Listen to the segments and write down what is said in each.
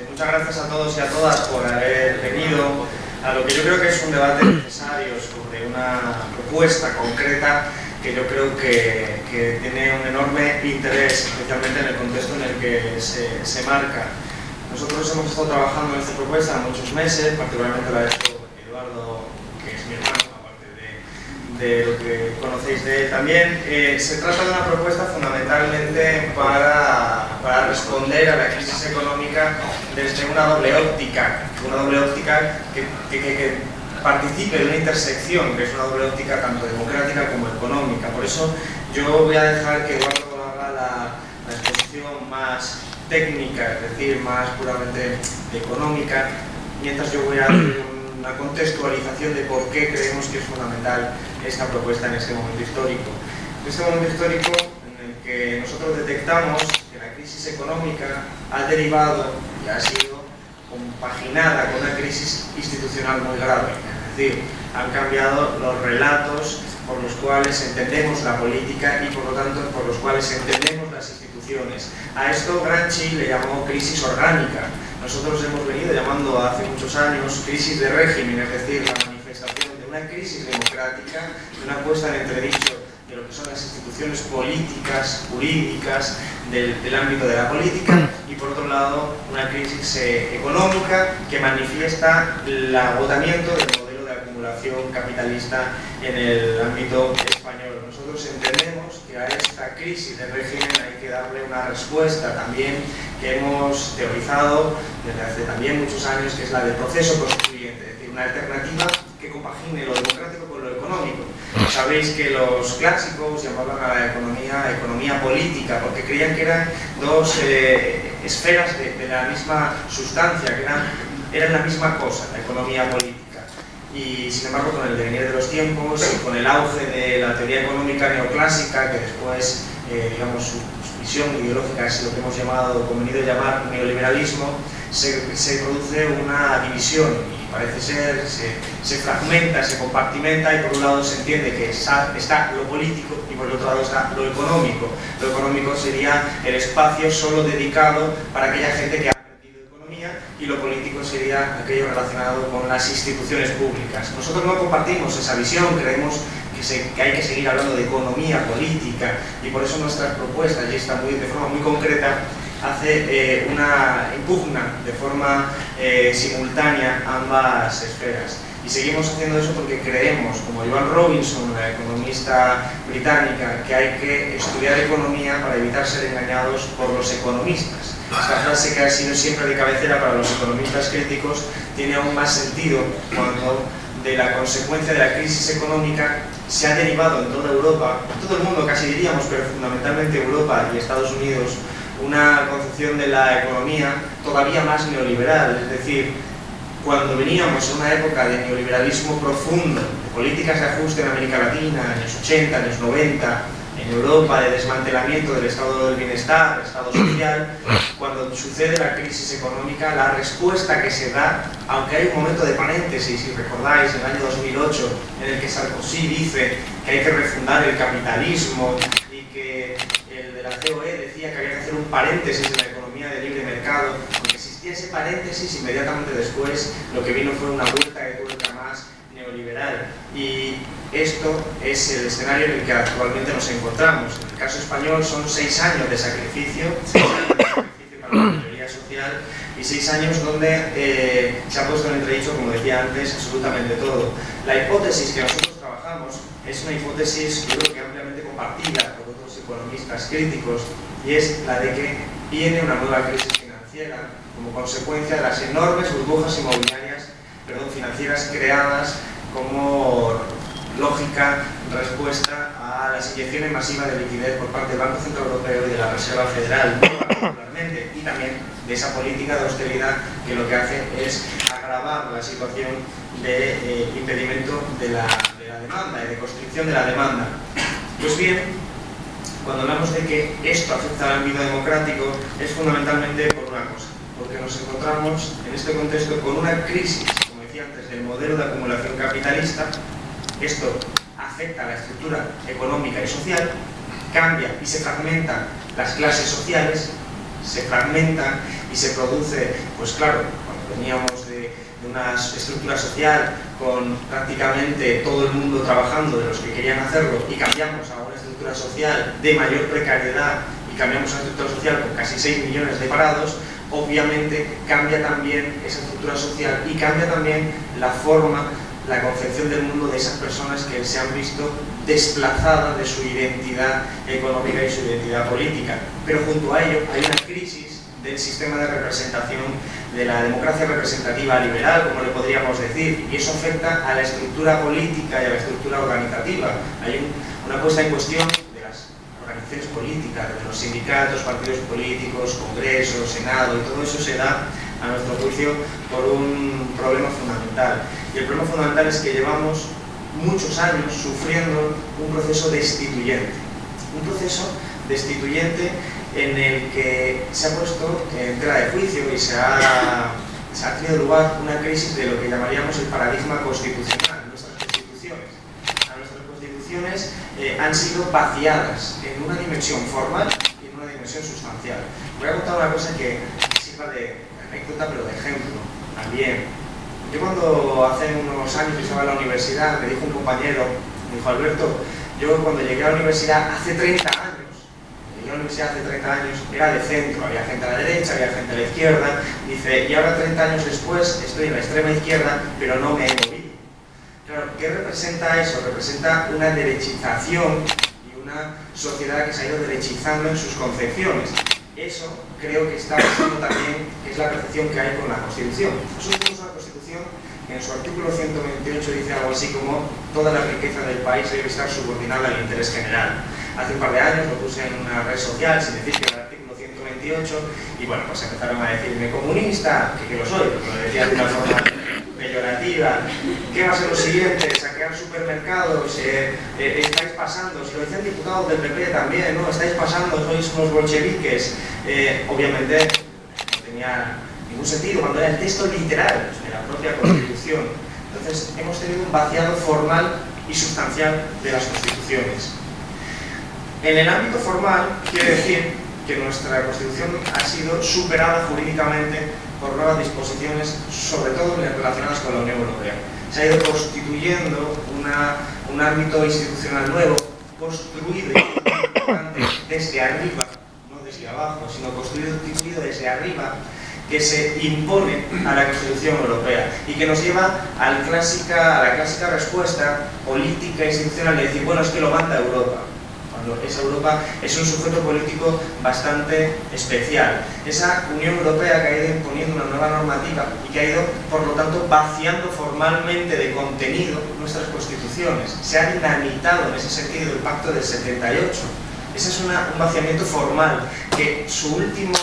Muchas gracias a todos y a todas por haber venido a lo que yo creo que es un debate necesario sobre una propuesta concreta que yo creo que tiene un enorme interés, especialmente en el contexto en el que se marca. Nosotros hemos estado trabajando en esta propuesta muchos meses, particularmente la ha hecho Eduardo, que es mi hermano, aparte de lo que conocéis de él también. Se trata de una propuesta fundamentalmente para responder a la crisis económica desde una doble óptica que participe de una intersección, que es una doble óptica tanto democrática como económica. Por eso yo voy a dejar que Eduardo haga la exposición más técnica, es decir, más puramente económica, mientras yo voy a hacer una contextualización de por qué creemos que es fundamental esta propuesta en este momento histórico. En este momento histórico en el que nosotros detectamos que la crisis económica ha derivado y ha sido compaginada con una crisis institucional muy grave. Es decir, han cambiado los relatos por los cuales entendemos la política y por lo tanto por los cuales entendemos las instituciones. A esto Gramsci le llamó crisis orgánica. Nosotros hemos venido llamando hace muchos años crisis de régimen, es decir, la manifestación de una crisis democrática, de una puesta en entredicho de lo que son las instituciones políticas, jurídicas, del ámbito de la política, y por otro lado una crisis económica que manifiesta el agotamiento del modelo de acumulación capitalista en el ámbito español. Nosotros entendemos que a esta crisis de régimen hay que darle una respuesta también que hemos teorizado desde hace también muchos años, que es la del proceso constituyente, es decir, una alternativa que compagine lo democrático con lo económico. Sabéis que los clásicos llamaban a la economía política, porque creían que eran dos esferas de la misma sustancia, que eran la misma cosa, la economía política. Y sin embargo, con el devenir de los tiempos y con el auge de la teoría económica neoclásica, que después, digamos, su visión ideológica es lo que hemos llamado, convenido llamar neoliberalismo, se produce una división y parece ser, se fragmenta, se compartimenta, y por un lado se entiende que está lo político y por el otro lado está lo económico. Lo económico sería el espacio solo dedicado para aquella gente que ha aprendido economía, y lo político sería aquello relacionado con las instituciones públicas. Nosotros no compartimos esa visión, creemos que hay que seguir hablando de economía política, y por eso nuestras propuestas, y está de forma muy concreta, impugna de forma simultánea ambas esferas. Y seguimos haciendo eso porque creemos, como Joan Robinson, la economista británica, que hay que estudiar economía para evitar ser engañados por los economistas. Esta frase, que ha sido siempre de cabecera para los economistas críticos, tiene aún más sentido cuando de la consecuencia de la crisis económica se ha derivado en toda Europa, en todo el mundo casi diríamos, pero fundamentalmente Europa y Estados Unidos, una concepción de la economía todavía más neoliberal. Es decir, cuando veníamos en una época de neoliberalismo profundo, de políticas de ajuste en América Latina, en los 80, en los 90, en Europa, de desmantelamiento del estado del bienestar, del estado social, cuando sucede la crisis económica, la respuesta que se da, aunque hay un momento de paréntesis, si recordáis, en el año 2008, en el que Sarkozy dice que hay que refundar el capitalismo, y que el de la COE decía que había que hacer un paréntesis en la economía de libre mercado, aunque existía ese paréntesis, inmediatamente después lo que vino fue una vuelta de tuerca más neoliberal. Y esto es el escenario en el que actualmente nos encontramos. En el caso español son 6 años de sacrificio, 6 años de sacrificio para la mayoría social, y 6 años donde se ha puesto en entredicho, como decía antes, absolutamente todo. La hipótesis que nosotros trabajamos es una hipótesis, yo creo que ampliamente compartida por otros economistas críticos, y es la de que viene una nueva crisis financiera como consecuencia de las enormes burbujas financieras creadas como lógica respuesta a las inyecciones masivas de liquidez por parte del Banco Central Europeo y de la Reserva Federal, muy particularmente, y también de esa política de austeridad que lo que hace es agravar la situación de impedimento de la demanda y de constricción de la demanda. Pues bien, cuando hablamos de que esto afecta al ámbito democrático, es fundamentalmente por una cosa, porque nos encontramos en este contexto con una crisis, como decía antes, del modelo de acumulación capitalista. Esto afecta a la estructura económica y social, cambia y se fragmentan las clases sociales, se fragmentan y se produce, pues claro, cuando veníamos de una estructura social con prácticamente todo el mundo trabajando de los que querían hacerlo y cambiamos a una estructura social de mayor precariedad y cambiamos a una estructura social con casi 6 millones de parados, obviamente cambia también esa estructura social y cambia también la forma, la concepción del mundo de esas personas que se han visto desplazadas de su identidad económica y su identidad política. Pero junto a ello hay una crisis del sistema de representación, de la democracia representativa liberal, como le podríamos decir, y eso afecta a la estructura política y a la estructura organizativa. Hay una puesta en cuestión de las organizaciones políticas, de los sindicatos, partidos políticos, congresos, senado, y todo eso se da, a nuestro juicio, por un problema fundamental. Y el problema fundamental es que llevamos muchos años sufriendo un proceso destituyente. Un proceso destituyente en el que se ha puesto en tela de juicio y se ha tenido lugar una crisis de lo que llamaríamos el paradigma constitucional. Nuestras constituciones han sido vaciadas en una dimensión formal y en una dimensión sustancial. Voy a contar una cosa que sirva de anécdota, pero de ejemplo también. Yo cuando hace unos años que estaba en la universidad, me dijo un compañero, me dijo: Alberto, yo cuando llegué a la universidad hace 30 años, era de centro, había gente a la derecha, había gente a la izquierda, dice, y ahora 30 años después estoy en la extrema izquierda, pero no me he movido. Claro, ¿qué representa eso? Representa una derechización y una sociedad que se ha ido derechizando en sus concepciones. Eso creo que está pasando también, que es la percepción que hay con la Constitución. Nosotros tenemos una Constitución que en su artículo 128 dice algo así como: toda la riqueza del país debe estar subordinada al interés general. Hace un par de años lo puse en una red social sin decir que era el artículo 128 y bueno, pues empezaron a decirme comunista, que lo soy, porque lo decía de una forma peyorativa. ¿Qué va a ser lo siguiente? Saquear supermercados, estáis pasando, si lo decían diputados del PP también, ¿no? Estáis pasando, sois unos bolcheviques. Obviamente no tenía ningún sentido cuando era el texto literal de la propia Constitución. Entonces hemos tenido un vaciado formal y sustancial de las constituciones. En el ámbito formal, quiere decir que nuestra Constitución ha sido superada jurídicamente por nuevas disposiciones, sobre todo relacionadas con la Unión Europea. Se ha ido constituyendo un ámbito institucional nuevo, construido desde arriba, no desde abajo, sino constituido desde arriba, que se impone a la Constitución Europea y que nos lleva a la clásica respuesta política e institucional de decir, bueno, es que lo manda Europa. Esa Europa es un sujeto político bastante especial. Esa Unión Europea que ha ido imponiendo una nueva normativa y que ha ido, por lo tanto, vaciando formalmente de contenido nuestras constituciones. Se ha dinamitado en ese sentido el Pacto del 78. Ese es un vaciamiento formal, que su último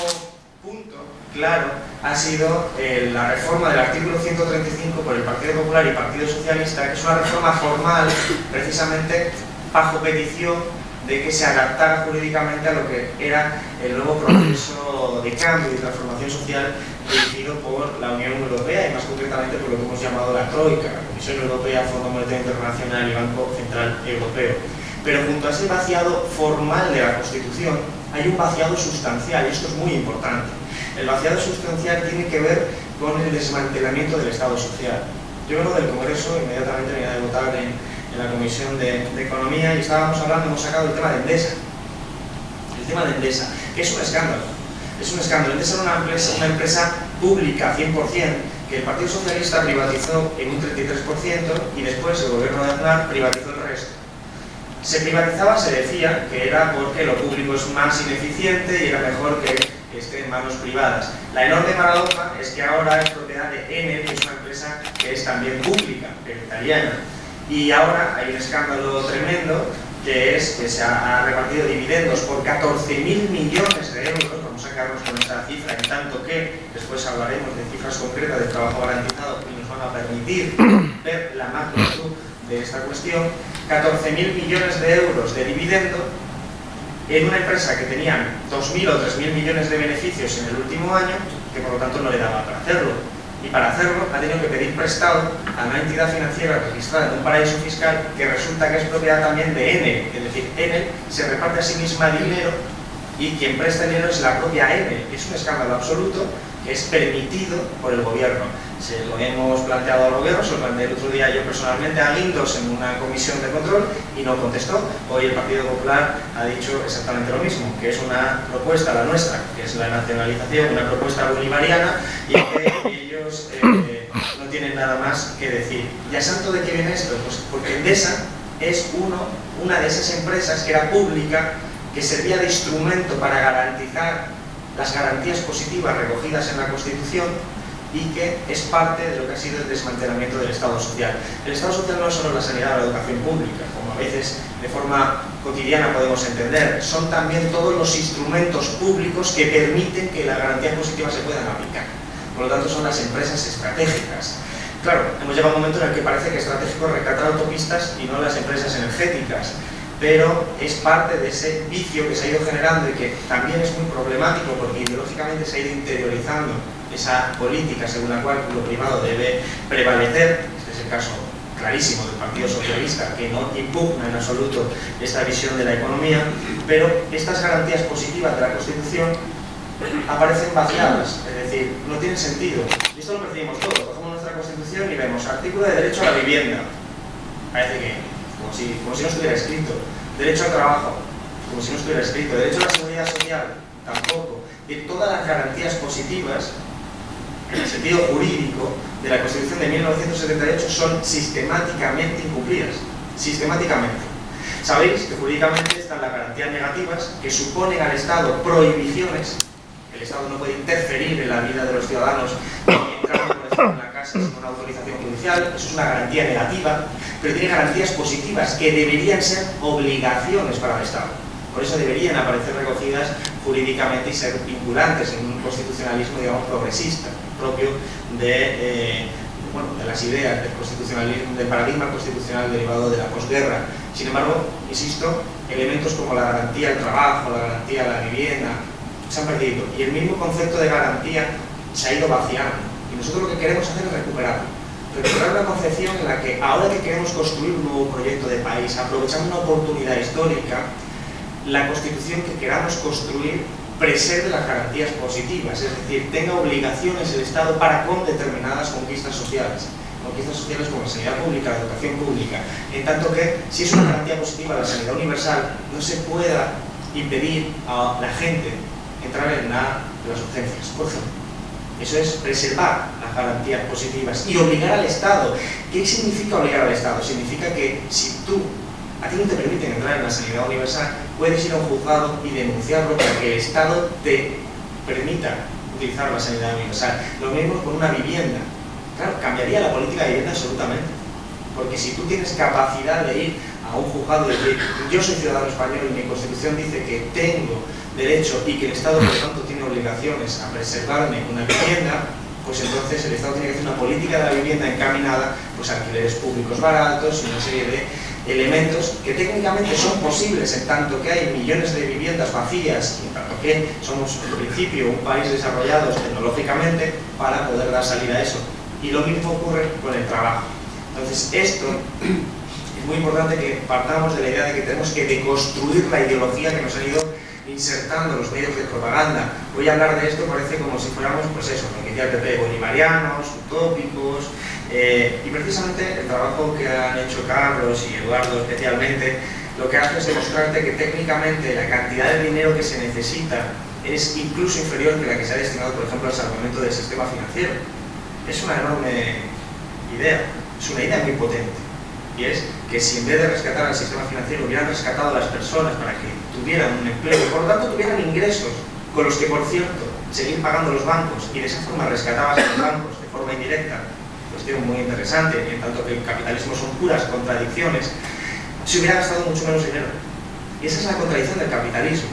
punto, claro, ha sido la reforma del artículo 135 por el Partido Popular y Partido Socialista, que es una reforma formal, precisamente bajo petición de que se adaptara jurídicamente a lo que era el nuevo proceso de cambio y transformación social dirigido por la Unión Europea y más concretamente por lo que hemos llamado la Troika, la Comisión Europea, Fondo Monetario Internacional y Banco Central Europeo. Pero junto a ese vaciado formal de la Constitución hay un vaciado sustancial y esto es muy importante. El vaciado sustancial tiene que ver con el desmantelamiento del Estado social. Yo vengo del Congreso, inmediatamente venía de votar en la Comisión de Economía y estábamos hablando, hemos sacado el tema de Endesa. El tema de Endesa, que es un escándalo. Es un escándalo. Endesa era una empresa pública 100%, que el Partido Socialista privatizó en un 33% y después el Gobierno de Aznar privatizó el resto. Se privatizaba, se decía que era porque lo público es más ineficiente y era mejor que esté en manos privadas. La enorme paradoja es que ahora es propiedad de Enel, que es una empresa que es también pública, pero italiana. Y ahora hay un escándalo tremendo, que es que se ha repartido dividendos por 14.000 millones de euros, vamos a quedarnos con esta cifra, en tanto que después hablaremos de cifras concretas de trabajo garantizado y nos van a permitir ver la magnitud de esta cuestión. 14.000 millones de euros de dividendo en una empresa que tenía 2.000 o 3.000 millones de beneficios en el último año, que por lo tanto no le daba para hacerlo. Y para hacerlo ha tenido que pedir prestado a una entidad financiera registrada en un paraíso fiscal que resulta que es propiedad también de Enel. Es decir, Enel se reparte a sí misma dinero y quien presta el dinero es la propia ENE, que es un escándalo absoluto, que es permitido por el gobierno. Se lo hemos planteado al gobierno, se lo planteé el otro día yo personalmente a Guindos en una comisión de control y no contestó. Hoy el Partido Popular ha dicho exactamente lo mismo, que es una propuesta, la nuestra, que es la nacionalización, una propuesta bolivariana, y que ellos no tienen nada más que decir. ¿Y a santo de qué viene esto? Pues porque Endesa es una de esas empresas que era pública, que servía de instrumento para garantizar las garantías positivas recogidas en la Constitución, y que es parte de lo que ha sido el desmantelamiento del Estado social. El Estado social no es solo la sanidad o la educación pública, como a veces de forma cotidiana podemos entender, son también todos los instrumentos públicos que permiten que las garantías positivas se puedan aplicar. Por lo tanto, son las empresas estratégicas. Claro, hemos llegado a un momento en el que parece que estratégico es rescatar autopistas y no las empresas energéticas, pero es parte de ese vicio que se ha ido generando y que también es muy problemático porque ideológicamente se ha ido interiorizando esa política según la cual lo privado debe prevalecer. Este es el caso clarísimo del Partido Socialista, que no impugna en absoluto esta visión de la economía, pero estas garantías positivas de la Constitución aparecen vaciadas, es decir, no tienen sentido. Y esto lo percibimos todos. Cogemos nuestra Constitución y vemos artículo de derecho a la vivienda, parece que como si no estuviera escrito. Derecho al trabajo, como si no estuviera escrito. Derecho a la seguridad social, tampoco. Y todas las garantías positivas, en el sentido jurídico, de la Constitución de 1978 son sistemáticamente incumplidas. Sistemáticamente. Sabéis que jurídicamente están las garantías negativas, que suponen al Estado prohibiciones. El Estado no puede interferir en la vida de los ciudadanos y entrar por ejemplo en la casa sin una autorización judicial. Eso es una garantía negativa, pero tiene garantías positivas que deberían ser obligaciones para el Estado. Por eso deberían aparecer recogidas jurídicamente y ser vinculantes en un constitucionalismo, digamos, progresista, propio de las ideas del constitucionalismo, del paradigma constitucional derivado de la posguerra. Sin embargo, insisto, elementos como la garantía al trabajo, la garantía a la vivienda, se han perdido, y el mismo concepto de garantía se ha ido vaciando, y nosotros lo que queremos hacer es recuperar una concepción en la que ahora que queremos construir un nuevo proyecto de país, aprovechando una oportunidad histórica, la Constitución que queramos construir preserve las garantías positivas, es decir, tenga obligaciones el Estado para con determinadas conquistas sociales como la sanidad pública, la educación pública, en tanto que si es una garantía positiva la sanidad universal, no se pueda impedir a la gente entrar en las urgencias, por ejemplo. Eso es preservar las garantías positivas y obligar al Estado. ¿Qué significa obligar al Estado? Significa que si a ti no te permiten entrar en la sanidad universal, puedes ir a un juzgado y denunciarlo para que el Estado te permita utilizar la sanidad universal. Lo mismo con una vivienda. Claro, cambiaría la política de vivienda absolutamente. Porque si tú tienes capacidad de ir a un juzgado y decir, yo soy ciudadano español y mi Constitución dice que tengo derecho y que el Estado, por lo tanto, tiene obligaciones a preservarme una vivienda, pues entonces el Estado tiene que hacer una política de la vivienda encaminada pues, a alquileres públicos baratos y una serie de elementos que técnicamente son posibles en tanto que hay millones de viviendas vacías y en tanto que somos, en principio, un país desarrollado tecnológicamente para poder dar salida a eso. Y lo mismo ocurre con el trabajo. Entonces, esto es muy importante que partamos de la idea de que tenemos que deconstruir la ideología que nos han ido insertando los medios de propaganda. Voy a hablar de esto, parece como si fuéramos, pues eso, como decía el PP, bolivarianos, utópicos, y precisamente el trabajo que han hecho Carlos y Eduardo especialmente, lo que hace es demostrarte que técnicamente la cantidad de dinero que se necesita es incluso inferior que la que se ha destinado, por ejemplo, al salvamento del sistema financiero. Es una enorme idea, es una idea muy potente, y es que si en vez de rescatar al sistema financiero hubieran rescatado a las personas para que tuvieran un empleo y por lo tanto tuvieran ingresos con los que, por cierto, seguir pagando los bancos y de esa forma rescatabas a los bancos de forma indirecta, cuestión muy interesante, en tanto que el capitalismo son puras contradicciones, se hubiera gastado mucho menos dinero. Y esa es la contradicción del capitalismo.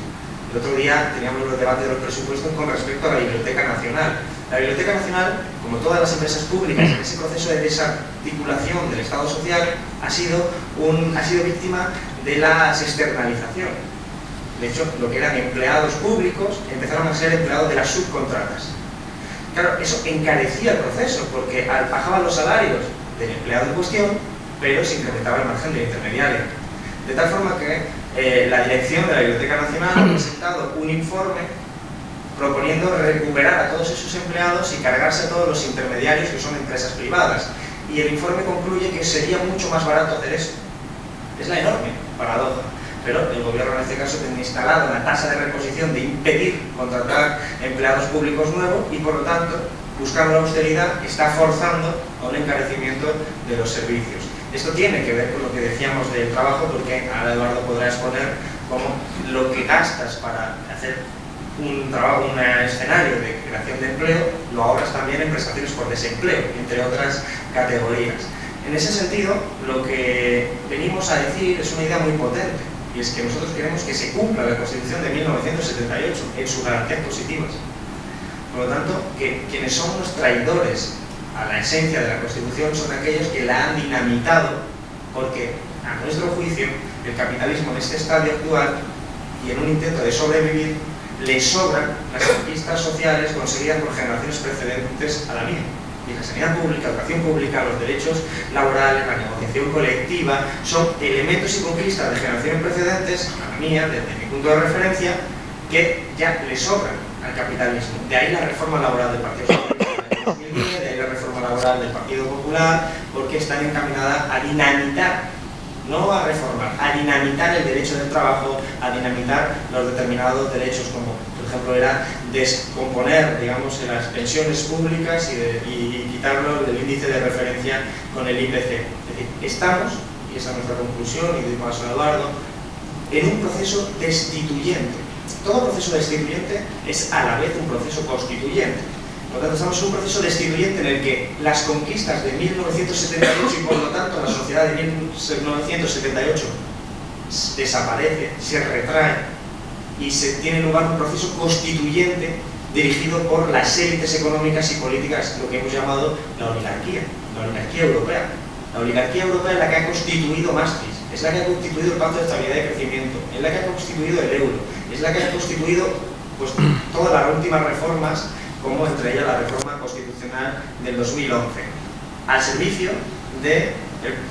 El otro día teníamos los debates de los presupuestos con respecto a la Biblioteca Nacional. La Biblioteca Nacional, como todas las empresas públicas, en ese proceso de desarticulación del Estado social, ha sido víctima de las externalizaciones. De hecho, lo que eran empleados públicos empezaron a ser empleados de las subcontratas. Claro, eso encarecía el proceso, porque bajaban los salarios del empleado en cuestión, pero se incrementaba el margen del intermediario. De tal forma que la dirección de la Biblioteca Nacional ha presentado un informe proponiendo recuperar a todos esos empleados y cargarse a todos los intermediarios que son empresas privadas. Y el informe concluye que sería mucho más barato hacer eso. Es la enorme paradoja. Pero el gobierno en este caso tiene instalado una tasa de reposición de impedir contratar empleados públicos nuevos y por lo tanto, buscando la austeridad, está forzando a un encarecimiento de los servicios. Esto tiene que ver con lo que decíamos del trabajo, porque ahora Eduardo podrá exponer cómo lo que gastas para hacer un trabajo, un escenario de creación de empleo, lo ahorras también en prestaciones por desempleo, entre otras categorías. En ese sentido, lo que venimos a decir es una idea muy potente, y es que nosotros queremos que se cumpla la Constitución de 1978 en sus garantías positivas. Por lo tanto, que quienes son los traidores a la esencia de la Constitución son aquellos que la han dinamitado, porque, a nuestro juicio, el capitalismo en este estadio actual y en un intento de sobrevivir, le sobran las conquistas sociales conseguidas por generaciones precedentes a la mía. La sanidad pública, educación pública, los derechos laborales, la negociación colectiva, son elementos y conquistas de generaciones precedentes, a la mía, desde mi punto de referencia, que ya le sobran al capitalismo. De ahí la reforma laboral del Partido Socialista de 2010, de ahí la reforma laboral del Partido Popular, porque están encaminadas a dinamitar, no a reformar, a dinamitar el derecho del trabajo, a dinamitar los determinados derechos, como por ejemplo era descomponer, digamos, las pensiones públicas y quitarlo del índice de referencia con el IPC. Es decir, estamos, y esa es nuestra conclusión, y doy paso a Eduardo, en un proceso destituyente. Todo proceso destituyente es a la vez un proceso constituyente. Por lo tanto, estamos en un proceso destituyente en el que las conquistas de 1978 y por lo tanto la sociedad de 1978 desaparece, se retrae y se tiene lugar un proceso constituyente dirigido por las élites económicas y políticas, lo que hemos llamado la oligarquía europea. La oligarquía europea es la que ha constituido Maastricht, es la que ha constituido el Pacto de Estabilidad y Crecimiento, es la que ha constituido el euro, es la que ha constituido pues, todas las últimas reformas, como entre ellas la reforma constitucional del 2011, al servicio de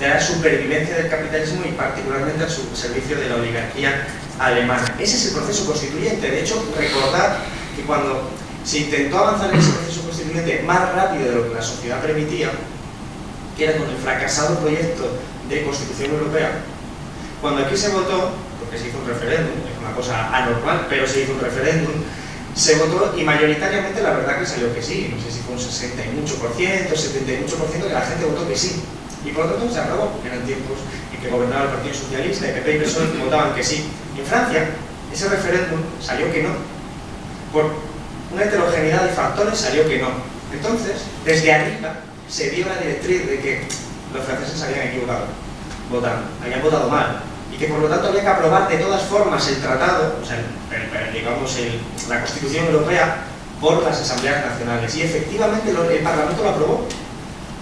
la supervivencia del capitalismo y particularmente al servicio de la oligarquía alemana. Ese es el proceso constituyente. De hecho, recordad que cuando se intentó avanzar en ese proceso constituyente más rápido de lo que la sociedad permitía, que era con el fracasado proyecto de Constitución Europea, cuando aquí se votó, porque se hizo un referéndum, es una cosa anormal, pero se hizo un referéndum, se votó y mayoritariamente la verdad que salió que sí, no sé si fue un 60 y mucho por ciento, 70 y mucho por ciento que la gente votó que sí. Y por lo tanto se aprobó, porque eran tiempos en que gobernaba el Partido Socialista, el PP y PSOE votaban que sí. En Francia, ese referéndum salió que no. Por una heterogeneidad de factores salió que no. Entonces, desde arriba, se dio la directriz de que los franceses habían equivocado votando, habían votado mal. Y que por lo tanto había que aprobar de todas formas el tratado, o sea, digamos la Constitución Europea, por las asambleas nacionales. Y efectivamente el Parlamento lo aprobó,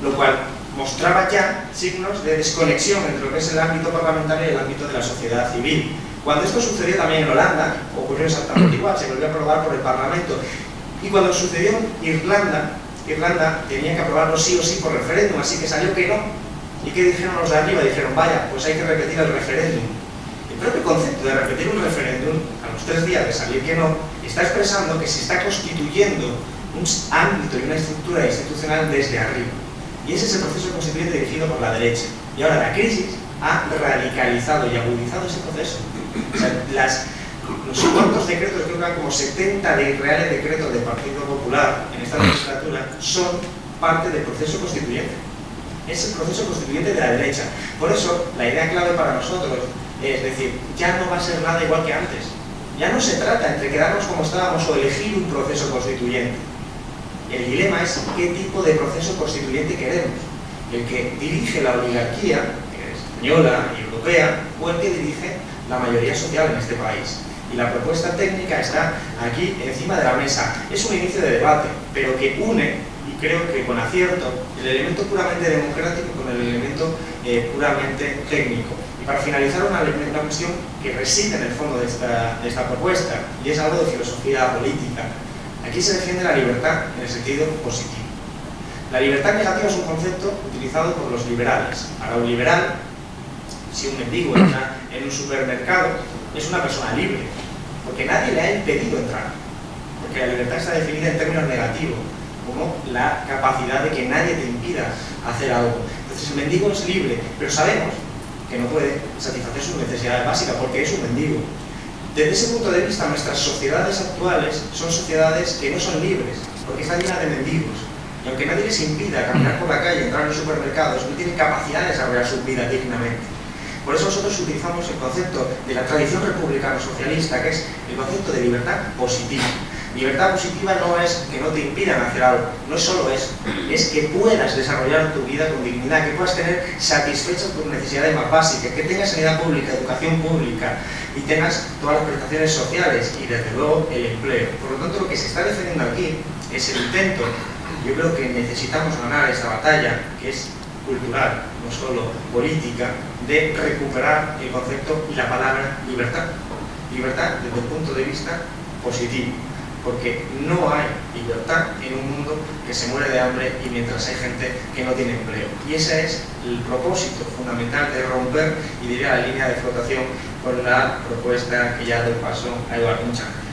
lo cual mostraba ya signos de desconexión entre lo que es el ámbito parlamentario y el ámbito de la sociedad civil. Cuando esto sucedió también en Holanda, ocurrió exactamente igual, se volvió a aprobar por el Parlamento. Y cuando sucedió en Irlanda tenía que aprobarlo sí o sí por referéndum, así que salió que no. ¿Y qué dijeron los de arriba? Dijeron, vaya, pues hay que repetir el referéndum. El propio concepto de repetir un referéndum, a los 3 días de salir que no, está expresando que se está constituyendo un ámbito y una estructura institucional desde arriba. Y ese es el proceso constituyente dirigido por la derecha. Y ahora la crisis ha radicalizado y agudizado ese proceso. O sea, los cortos decretos, creo que eran como 70 reales decretos del Partido Popular en esta legislatura, son parte del proceso constituyente. Es el proceso constituyente de la derecha. Por eso, la idea clave para nosotros es decir, ya no va a ser nada igual que antes. Ya no se trata entre quedarnos como estábamos o elegir un proceso constituyente. El dilema es qué tipo de proceso constituyente queremos. El que dirige la oligarquía, que es española y europea, o el que dirige la mayoría social en este país. Y la propuesta técnica está aquí encima de la mesa. Es un inicio de debate, pero que une, y creo que con acierto, el elemento puramente democrático con el elemento puramente técnico. Y para finalizar, una cuestión que reside en el fondo de esta propuesta, y es algo de filosofía política. Aquí se defiende la libertad en el sentido positivo. La libertad negativa es un concepto utilizado por los liberales. Para un liberal, si un mendigo entra en un supermercado es una persona libre, porque nadie le ha impedido entrar, porque la libertad está definida en términos negativos, como la capacidad de que nadie te impida hacer algo. Entonces el mendigo es libre, pero sabemos que no puede satisfacer sus necesidades básicas porque es un mendigo. Desde ese punto de vista, nuestras sociedades actuales son sociedades que no son libres, porque están llenas de mendigos. Y aunque nadie les impida caminar por la calle, entrar en los supermercados, no tienen capacidad de desarrollar su vida dignamente. Por eso nosotros utilizamos el concepto de la tradición republicano-socialista, que es el concepto de libertad positiva. Libertad positiva no es que no te impidan hacer algo, no es solo eso, es que puedas desarrollar tu vida con dignidad, que puedas tener satisfechas tus necesidades más básicas, que tengas sanidad pública, educación pública y tengas todas las prestaciones sociales y desde luego el empleo. Por lo tanto, lo que se está defendiendo aquí es el intento, yo creo que necesitamos ganar esta batalla, que es cultural, no solo política, de recuperar el concepto y la palabra libertad. Libertad desde el punto de vista positivo, porque no hay libertad en un mundo que se muere de hambre y mientras hay gente que no tiene empleo. Y ese es el propósito fundamental de romper, y diría, la línea de flotación con la propuesta que ya doy paso a Eduardo. Muchas gracias.